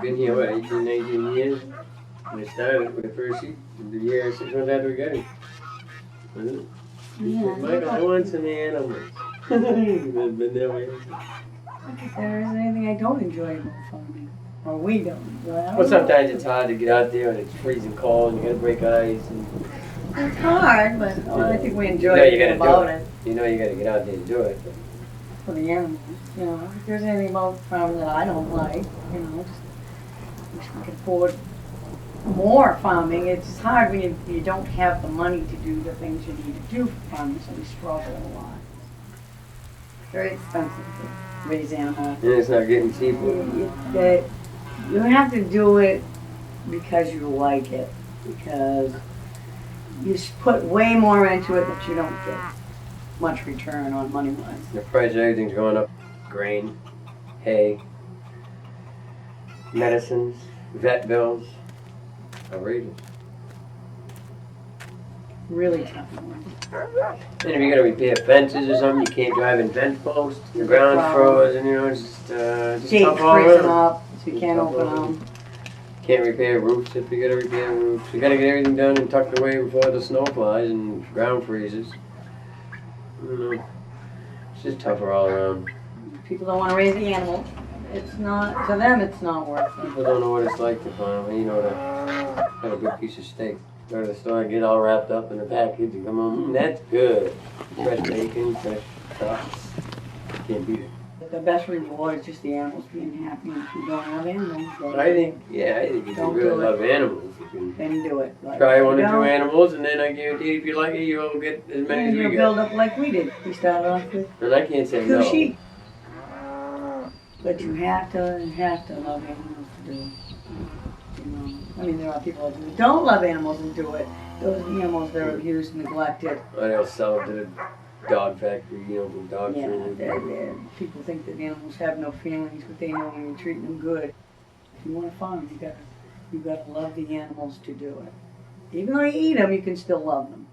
been here, what, 18, 19 years? We started with the first sheep, the year 6 months after we got him. Wasn't it? He said, Michael, I want some animals. Been that way. If there isn't anything I don't enjoy about farming, or we don't enjoy. Well, sometimes it's hard to get out there and it's freezing cold and you gotta break ice. And It's hard, but I think we enjoy you everything gotta about do it. You know you gotta get out there and do it. But For the animals, you know, if there's anything about farming that I don't like, you know, just wish we could afford more farming. It's hard when you don't have the money to do the things you need to do for farming, so we struggle a lot. It's very expensive to raise animals. and it's not getting cheaper. You have to do it because you like it, because you put way more into it that you don't get much return on money-wise. The price of everything's going up. Grain, hay, medicines, vet bills. Outrageous. Really tough one. And if you gotta repair fences or something, you can't drive in fence posts. The ground's frozen, you know, it's just Gates tough all freeze them around. up, so you can't open them. Can't repair roofs if you gotta repair roofs. You gotta get everything done and tucked away before the snow flies and ground freezes. You know, it's just tougher all around. People don't want to raise the animal. It's not, to them, it's not worth it. People don't know what it's like to farm, you know, to have a good piece of steak. Go to the store and get all wrapped up in a package and come home, that's good. Fresh bacon, fresh chops. Can't beat it. But the best reward is just the animals being happy. If you don't have animals, But I think if you Don't really do it. love animals, you can then do it. Like, try one or you two know, animals, and then I guarantee if you like it, you'll get as many as and we you'll get. build up like we did. We started off with And I can't say 2 no. sheep. But you have to love animals to do it. You know, I mean, there are people who don't love animals and do it. Those animals that are abused, neglected. Or they'll sell it to the dog factory, you know, from dog Yeah, food. people think that animals have no feelings, but they know when you treat them good. If you want to farm, you gotta love the animals to do it. Even though you eat them, you can still love them.